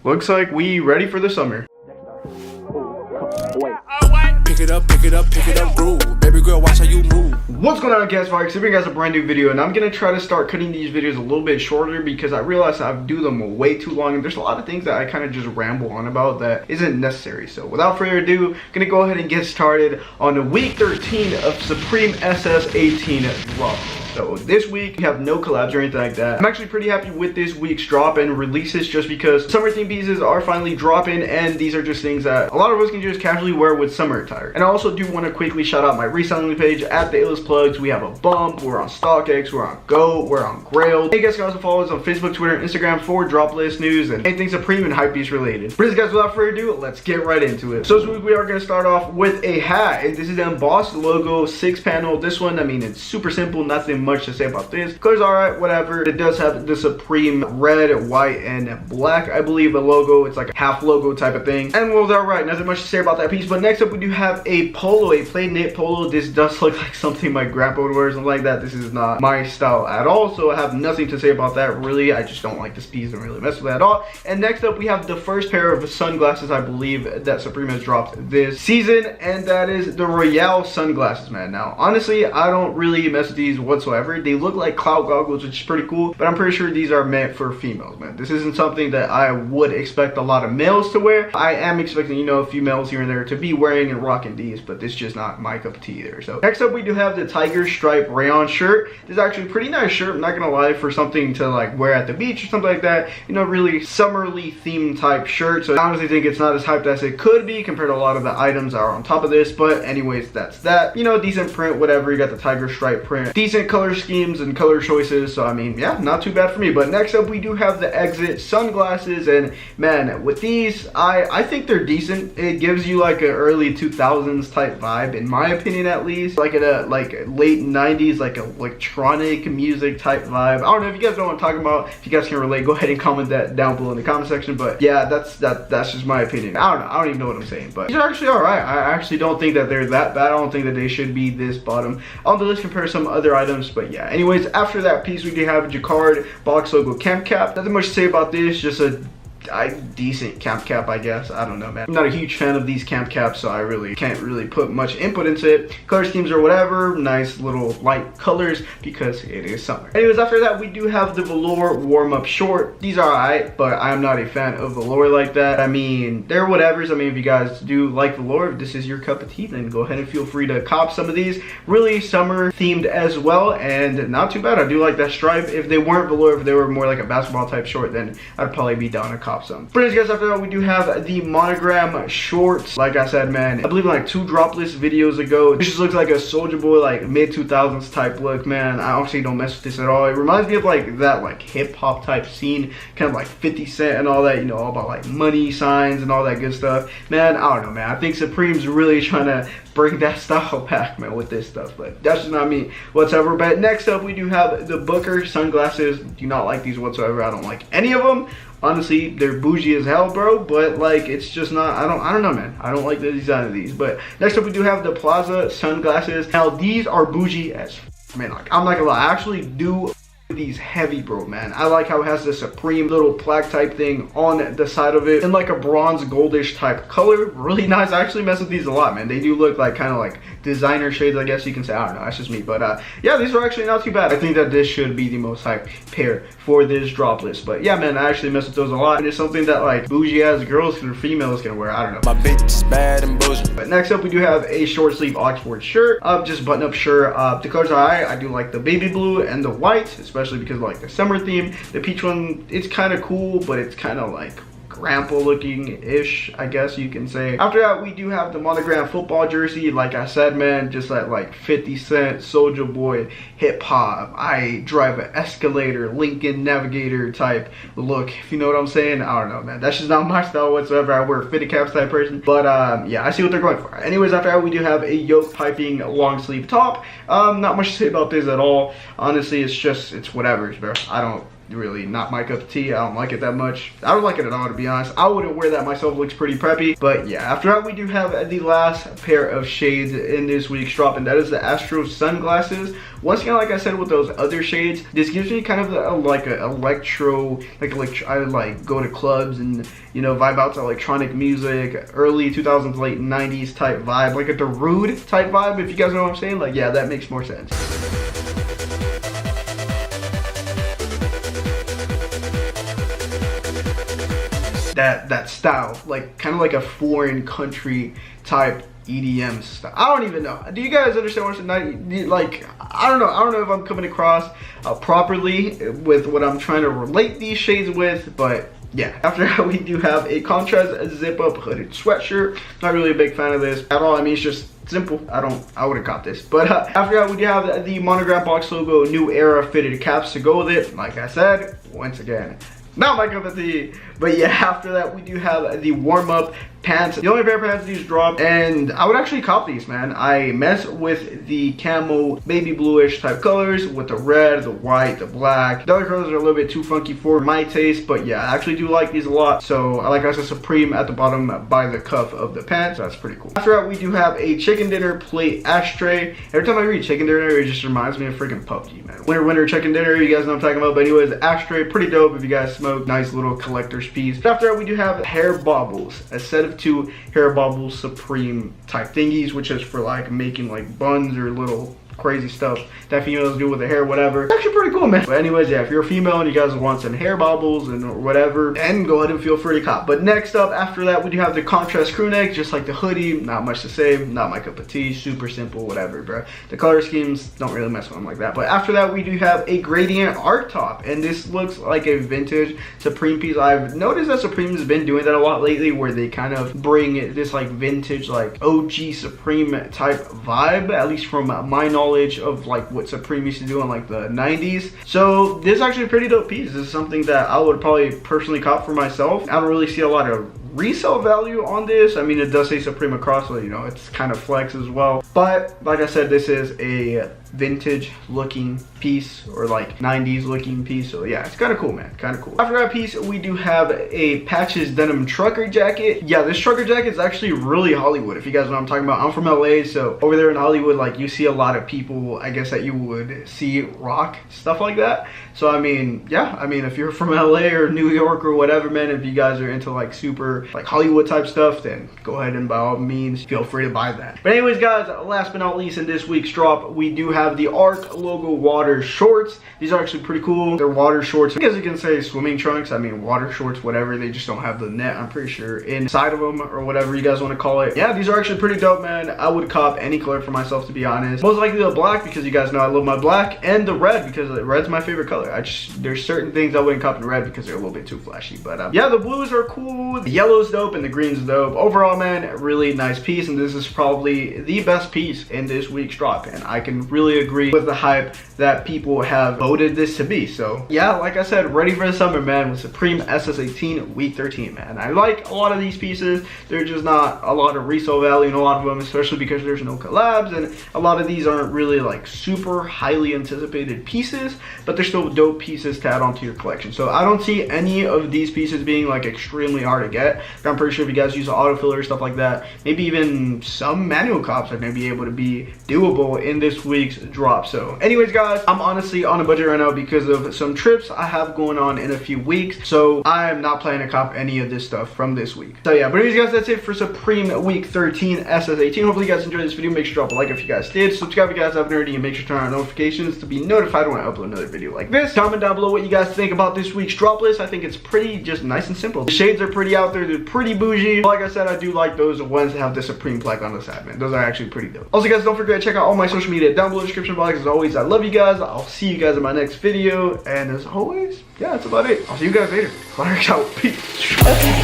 Looks like we ready for the summer. Pick it up, groove. Baby girl, watch how you move. What's going on, guys? Virux, giving you guys a brand new video, and I'm gonna try to start cutting these videos a little bit shorter because I realize I do them way too long, and there's a lot of things that I kind of just ramble on about that isn't necessary. So without further ado, I'm gonna go ahead and get started on week 13 of Supreme SS18 Drop. So this week we have no collabs or anything like that. I'm actually pretty happy with this week's drop and releases just because summer theme pieces are finally dropping, and these are just things that a lot of us can just casually wear with summer attire. And I also do want to quickly shout out my reselling page at theillestplugs. We have a bump, we're on StockX, we're on Go, we're on Grail. Hey guys, can also follow us on Facebook, Twitter, and Instagram for Droplist news and anything Supreme and hypebeast related. But guys, without further ado, let's get right into it. So this week we are going to start off with a hat, and this is the embossed logo 6-panel. This one, I mean, it's super simple, nothing much to say about this. Color's alright, whatever. It does have the Supreme red, white, and black, I believe, a logo. It's like a half logo type of thing. And well, alright, nothing much to say about that piece. But next up, we do have a polo, a plain knit polo. This does look like something my grandpa would wear, something like that. This is not my style at all, so I have nothing to say about that, really. I just don't like this piece and really mess with it at all. And next up, we have the first pair of sunglasses, I believe, that Supreme has dropped this season, and that is the Royale sunglasses, man. Now, honestly, I don't really mess with these whatsoever. They look like cloud goggles, which is pretty cool, but I'm pretty sure these are meant for females, man. This isn't something that I would expect a lot of males to wear. I am expecting, you know, a few males here and there to be wearing and rocking these, but this is just not my cup of tea either. So next up, we do have the tiger stripe rayon shirt. This is actually a pretty nice shirt, I'm not gonna lie, for something to like wear at the beach or something like that. You know, really summerly themed type shirt. So I honestly think it's not as hyped as it could be compared to a lot of the items that are on top of this, but anyways, that's that. You know, decent print, whatever. You got the tiger stripe print, decent color schemes and color choices, so I mean, yeah, not too bad for me. But next up, we do have the exit sunglasses, and man, with these, I think they're decent. It gives you like an early 2000s type vibe, in my opinion, at least, like a late 90s, like electronic music type vibe. I don't know if you guys know what I'm talking about. If you guys can relate, go ahead and comment that down below in the comment section. But yeah, that's just my opinion. I don't know, I don't even know what I'm saying, but these are actually all right. I actually don't think that they're that bad. I don't think that they should be this bottom on the list compared to some other items. But yeah, anyways, after that piece, we do have a jacquard box logo camp cap. Nothing much to say about this, just a decent camp cap, I guess. I don't know, man. I'm not a huge fan of these camp caps, so I really can't really put much input into it. Color schemes or whatever, nice little light colors because it is summer. Anyways, after that, we do have the velour warm-up short. These are alright, but I'm not a fan of velour like that. I mean, they're whatevers. I mean, if you guys do like velour, if this is your cup of tea, then go ahead and feel free to cop some of these. Really summer themed as well, and not too bad. I do like that stripe. If they weren't velour, if they were more like a basketball type short, then I'd probably be down to cop some. But anyways, guys, after that, we do have the monogram shorts. Like I said, man, I believe like 2 Droplist videos ago, this just looks like a Soulja Boy, like mid 2000s type look, man. I honestly don't mess with this at all. It reminds me of like that like hip hop type scene, kind of like 50 Cent and all that, you know, all about like money signs and all that good stuff. Man, I don't know, man. I think Supreme's really trying to bring that style back, man, with this stuff, but that's just not me whatsoever. But next up, we do have the Booker sunglasses. Do not like these whatsoever. I don't like any of them. Honestly, they're bougie as hell, bro, but like, it's just not, I don't know, man. I don't like the design of these. But next up, we do have the Plaza sunglasses. Now, these are bougie as, man, like, I'm not gonna lie, I actually do these heavy, bro, man. I like how it has the Supreme little plaque type thing on the side of it in like a bronze goldish type color. Really nice. I actually mess with these a lot, man. They do look like kind of like designer shades, I guess you can say. I don't know, that's just me, but yeah, these are actually not too bad. I think that this should be the most hype pair for this drop list. But yeah, man, I actually mess with those a lot, and it's something that like bougie ass girls or females can wear. I don't know, my bitch is bad and bougie. But next up, we do have a short sleeve Oxford shirt, just button up shirt. The colors are alright. I do like the baby blue and the white, especially because of like the summer theme. The peach one, it's kind of cool, but it's kind of like grandpa looking ish, I guess you can say. After that, we do have the monogram football jersey. Like I said, man, just that like 50 Cent Soulja Boy hip hop, I drive an escalator, Lincoln Navigator type look, if you know what I'm saying. I don't know, man, that's just not my style whatsoever. I wear fitted caps type person, but yeah, I see what they're going for. Anyways, after that, we do have a yoke piping long sleeve top. Not much to say about this at all. Honestly, it's whatever, bro. really not my cup of tea. I don't like it that much. I don't like it at all, to be honest. I wouldn't wear that myself. It looks pretty preppy. But yeah, after that, we do have the last pair of shades in this week's drop, and that is the Astro sunglasses. Once again, like I said with those other shades, this gives me kind of like a electro, I like go to clubs and, you know, vibe out to electronic music, early 2000s, late 90s type vibe, like a Darude type vibe, if you guys know what I'm saying. Like, yeah, that makes more sense. That style, like kind of like a foreign country type EDM style. I don't even know. Do you guys understand what I'm saying? Like, I don't know if I'm coming across properly with what I'm trying to relate these shades with, but yeah. After that, we do have a contrast zip up hooded sweatshirt. Not really a big fan of this at all. I mean, it's just simple. I wouldn't cop this. But after that, we do have the monogram box logo new era fitted caps to go with it. Like I said, once again, not my cup of tea. But yeah, after that, we do have the warm-up pants. The only pair of pants these dropped, and I would actually cop these, man. I mess with the camo baby bluish type colors with the red, the white, the black. The other colors are a little bit too funky for my taste, but yeah, I actually do like these a lot. So I like us a Supreme at the bottom by the cuff of the pants. That's pretty cool. After that, we do have a chicken dinner plate ashtray. Every time I read chicken dinner, it just reminds me of freaking PUBG, man. Winter chicken dinner, you guys know what I'm talking about. But anyways, ashtray, pretty dope if you guys smoke. Nice little collector's piece. After that, we do have hair baubles, a set of 2 hair baubles Supreme type thingies, which is for like making like buns or little crazy stuff that females do with their hair, whatever. It's actually pretty cool, man. But anyways, yeah, if you're a female and you guys want some hair baubles and whatever, then go ahead and feel free to cop. But next up, after that, we do have the contrast crew neck, just like the hoodie. Not much to say, not my cup of tea, super simple, whatever, bro. The color schemes don't really mess with them like that. But after that, we do have a gradient art top, and this looks like a vintage Supreme piece. I've noticed that Supreme has been doing that a lot lately, where they kind of bring this like vintage, like OG Supreme type vibe, at least from my knowledge of like what Supreme used to do in like the 90s. So this is actually a pretty dope piece. This is something that I would probably personally cop for myself. I don't really see a lot of resale value on this. I mean, it does say Supreme across, so you know, it's kind of flex as well. But like I said, this is a vintage looking piece, or like 90s looking piece. So yeah, it's kind of cool, man, kind of cool. After that piece, we do have a patches denim trucker jacket. Yeah, this trucker jacket is actually really Hollywood, if you guys know what I'm talking about. I'm from LA, so over there in Hollywood, like, you see a lot of people, I guess, that you would see rock stuff like that. So I mean, yeah, I mean, if you're from LA or New York or whatever, man, if you guys are into like super like Hollywood type stuff, then go ahead and by all means feel free to buy that. But anyways, guys, last but not least, in this week's drop, we do have the ARC logo water shorts. These are actually pretty cool. They're water shorts. I guess you can say swimming trunks. I mean, water shorts, whatever. They just don't have the net, I'm pretty sure, inside of them, or whatever you guys want to call it. Yeah, these are actually pretty dope, man. I would cop any color for myself, to be honest. Most likely the black, because you guys know I love my black, and the red, because red's my favorite color. There's certain things I wouldn't cop in red because they're a little bit too flashy. But yeah, the blues are cool. The yellow's dope and the green's dope. Overall, man, really nice piece, and this is probably the best piece in this week's drop, and I can really agree with the hype that people have voted this to be. So yeah, like I said, ready for the summer, man, with Supreme SS18 week 13, man. I like a lot of these pieces. They're just not a lot of resale value in a lot of them, especially because there's no collabs, and a lot of these aren't really like super highly anticipated pieces, but they're still dope pieces to add onto your collection. So I don't see any of these pieces being like extremely hard to get. I'm pretty sure if you guys use autofiller, stuff like that, maybe even some manual cops are gonna be able to be doable in this week's drop. So anyways, guys, I'm honestly on a budget right now because of some trips I have going on in a few weeks, so I'm not planning to cop any of this stuff from this week. So yeah, but anyways, guys, that's it for Supreme week 13 SS18. Hopefully you guys enjoyed this video. Make sure to drop a like if you guys did, subscribe if you guys haven't already, and make sure to turn on notifications to be notified when I upload another video like this. Comment down below what you guys think about this week's drop list. I think it's pretty just nice and simple. The shades are pretty out there, they're pretty bougie. Like I said, I do like those ones that have the Supreme plaque on the side, man. Those are actually pretty dope. Also, guys, don't forget to check out all my social media down below in the description box. As always, I love you guys. I'll see you guys in my next video, and as always, yeah, that's about it. I'll see you guys later. Virux out. Peace. Okay.